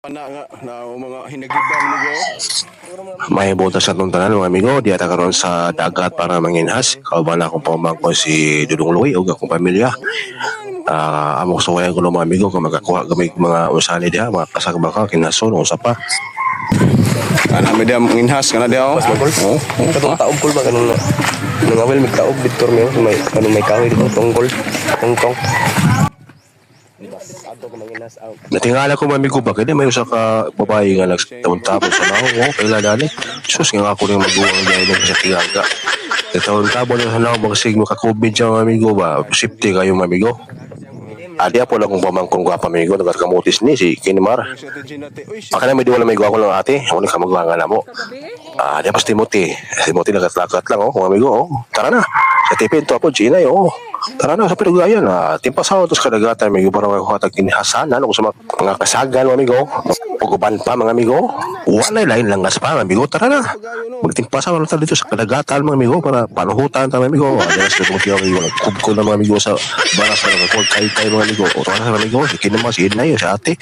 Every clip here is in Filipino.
Ana nga na mga hinagiban mo go. May butas sa tanan mga amigo, di ata karon sa dagat para manginhas. Kauban na akong pamangko si Dudong Luy ug akong pamilya. Among suwayan ko ng mga amigo kung makakuha gamay mga usani diha, mga kasagbaka, kinason, usa pa. Ana mi dia manginhas kana dia. Mas magol. Katong taog kul ba kanang nangawil mig taog Victor Meo may kanang may kahoy dito tongkol. Tongtong. Ato ko manginas out. Natingala ko mga amigo ba, kaya may usa ka babae nga nagtaon-tapon sa naong, kaila dali. Sus, nga ako rin mag-uwang dahil sa tigaga. Nagtaon-tapon sa naong, magsig maka-COVID siya mga amigo ba, safety kayo mga amigo. Adi po lang kung pamangkong ko pamigo, nagkakamutis ni si Kinimar. Pakana may diwala may gawa ko lang ate, ako nagkamagawa na mo. Di pas Timothy. Timothy lagat-lagat lang, mga amigo. Tara na. Sa tipin to ako, Gina, tara na sa pinugayan. Timpasaw ito sa kadagatan, amigo, para makakuhatag kinihasanan o sa mga kasagan, mga amigo. Puguban pa, mga amigo. Wala lain langas pa, mga amigo. Tara na. Magtimpasaw na tayo dito sa kadagatan, mga amigo, para panuhutan tayo, mga amigo. Diyan sa Timothy, mga amigo. Nagkubko na, mga amigo, sa baras na nagkakul kay mga amigo. O tara na, mga amigo. Si Kinima, si Inay, si ate.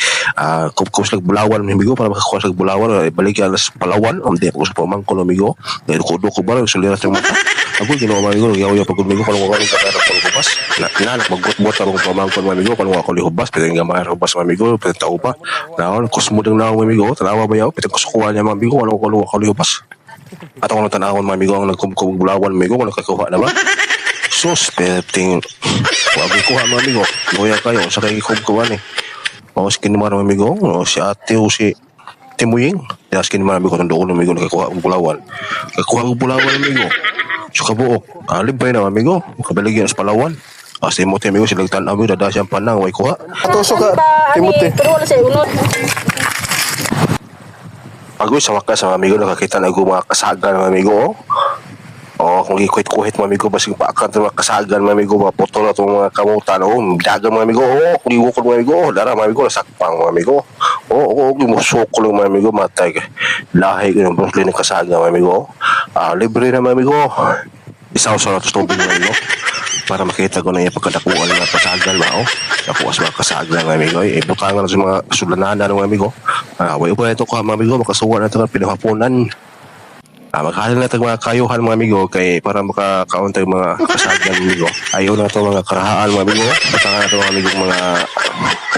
Kubko sa Bulawan, mga amigo, para makakuha sa Bulawan. Balik yan sa Palawan. Hindi ako sa pamangko, mga amigo. Dahil kudo ko ba, suliras ng mata. Ako ginawa mga amigo, nagyaw-yaw pag amigo, kung ako kagana pang hubas. Nanak, mag-gut-gut ako ng pamangkon mga amigo, kung ako lihubas, pwede nga mga hubas mga amigo, pwede tao pa. Naon, kusmudang na mga amigo, tanawa ba yaw, pwede kusukuha niya mga amigo, kung ako lihubas. At ako nang tanahon mga amigo, ang nagkumkong bulawan mga amigo, kung nakakuha na ba? Sus, pwede wag kuha mga amigo, goya kayo, sa kayo kumkuhan eh. O si Kinimar mga amigo, o si ate o si Timuying, yaskin mga amigo, nandoon mga amigo, nakakuha ang bulawan. Nakakuha ang bulawan amigo. So kabuok, limpay na amigo, kabaligyan sa Palawan. Si Timothy amigo, silang tanaw amigo, dada siyang panang, way kuha. Atuso ka Timothy. Pero wala siya unod. Pag sa wakas mga amigo, nakakita na ako mga kasagan mga amigo. Kung ikuhit-kuhit mga amigo, basing paakan mga kasagan mga amigo, mga putol na itong mga kamutan, dagan mga amigo, kung iwukol mga amigo, dara mga amigo, nasakpang mga amigo. Musukol mga amigo, matay. Lahi ko yung brusli ng kasagan mga amigo. Libre na mga amigo. Isaw-saw na ito tubig mga amigo. Para makita ko na yung pagkadakuan ng mga kasagan ba, nakuha sa mga kasagan mga amigo. Ibutangan na sa mga sudlanana ng mga amigo. Way pa ito ka mga amigo, makasuwa na ito ng pinahaponan. Magkahalin na itong mga kayuhan mga amigo kay para makakaon tayo mga kasagan mga amigo. Ayaw na ito mga karahaan mga amigo. Butangan na ito mga amigo mga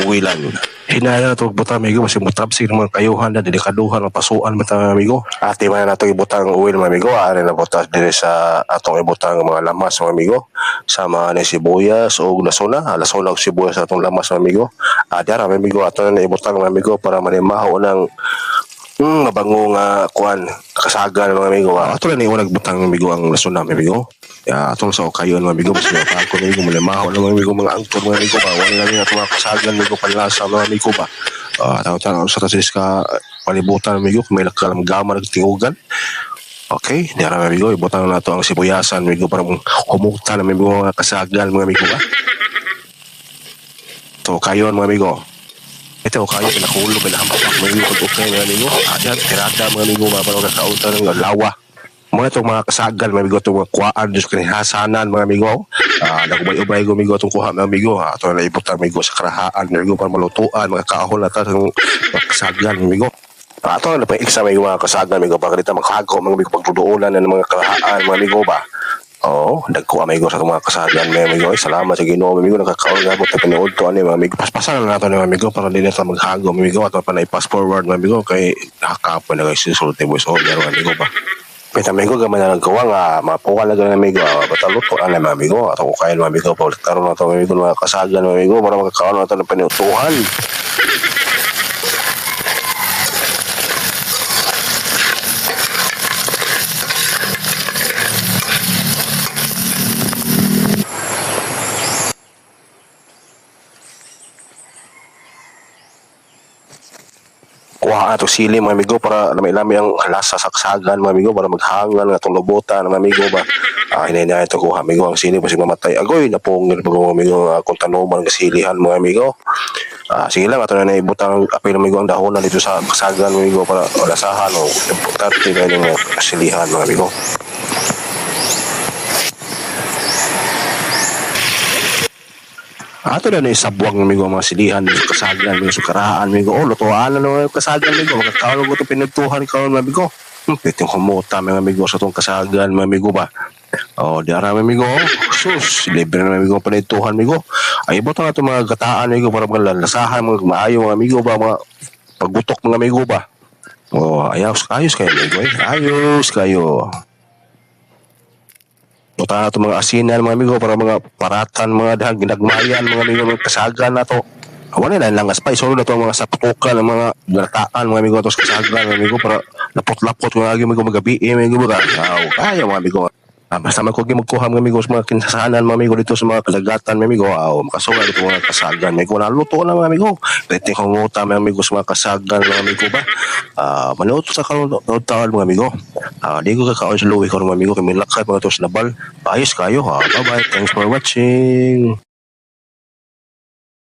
uwilan. Hinala na ito butang amigo. Masing matrapsig ng mga kayuhan na delikaduhan, mapasuan mga amigo. Ati man na ito ibutang uwil mga amigo. Ari na butas din sa atong ibutang mga lamas mga amigo. Sama ni sibuyas o lasona. Lasona o sibuyas sa atong lamas mga amigo. Diara mga amigo ato na ibutang mga amigo para manimaho ng mabango nga kuan kasagan mga amigo. Ato na niyo nagbutang mga amigo ang lason na mga amigo. Ato sa kayon mga amigo, mas mga ko mga amigo malimaho na mga amigo, mga angkor mga amigo ba. Wala na rin ato mga kasagan amigo panlasa mga amigo ba. Tawag sa tasis ka palibutan mga amigo, kung may nakalamgama nagtingugan. Okay, diara mga amigo, ibutang na ito ang sibuyasan mga amigo para humukta na mga amigo mga kasagan mga amigo ba. So kayon mga amigo. Ito kayo pinakulo, pinahampapak mga amigo, pag-okay mga amigo. Diyan, tirada mga amigo, mga parang nakauta ng lawa. Mga itong mga kasagal mga amigo, itong mga kuwaan, Diyos kanihasanan mga amigo. Nagubay-ubay mga amigo, itong kuha mga amigo. Ito na naibot mga amigo sa karahaan mga amigo, para malutuan, mga kahol at itong mga kasagal mga amigo. Ito na pa iksa mga kasagal mga amigo, para dito makagaw mga amigo, pagtuduulan ng mga karahaan mga amigo ba. Dagko amigo sa mga kasagan mga amigo. Salamat sa Ginoo amigo, nakakaon gabot na pinood to ani mga amigo. Paspasan na nato ni mga amigo para di na ta maghago mga amigo, ato pa na i-pass forward mga amigo kay nakakapon na guys susulti mo so mga amigo ba. Pita amigo gamay na naggawa nga mapuwal na ganun amigo, bataluto na mga amigo. Ato ko kain mga amigo, paulit karon na to mga amigo, mga kasagan mga amigo para makakaon na to ng pinutuhan. Kuha ato sili mga amigo para lamay-lamay ang lasa sa kasagan mga amigo, para maghangan nga itong lubutan mga amigo ba. Hinay-hinay ito kuha amigo ang sili kasi mamatay. Agoy napungil pag mga amigo kung tanuman ng silihan mga amigo. Sige lang ato na naibutang apil amigo ang dahonan dito sa kasagan mga amigo para lasahan o importante na yung silihan mga amigo. Ato na isabwag ng amigo mga silihan, kasagan, mga sukaraan, amigo. O, lutuan na naman yung kasagan, amigo. Magkakaroon ko itong pinagtuhan karon amigo. Pwede yung kumuta, mga amigo, sa itong kasagan, mga amigo ba? O, di arami, amigo. Sus, libre na, amigo, pinagtuhan, amigo. Ay, ibo na itong mga gataan, amigo, para mga lalasahan, mga maayo, mga amigo ba, mga pagbutok, mga amigo ba? O, ayos kayo, amigo, ayos kayo. Punta na ito mga asinan mga amigo para mga paratan mga dahang ginagmayan mga amigo mga kasagan na to. Wala na lang spice solo na ito mga saputukan ng mga galataan mga amigo ito sa kasagan mga amigo para lapot-lapot mga amigo magabi mga amigo ba kaya mga amigo. Basta magkuha mga amigo sa mga kinsasanan mga amigo dito sa mga kalagatan mga amigo makasulat ito mga kasagan mga amigo naluto na mga amigo pwede kong nguta mga amigo sa mga kasagan mga amigo ba manuto sa karon mga amigo di ko kakaon sa luwi ko mga amigo kami lakay mga ito sa nabal ayos kayo bye bye thanks for watching.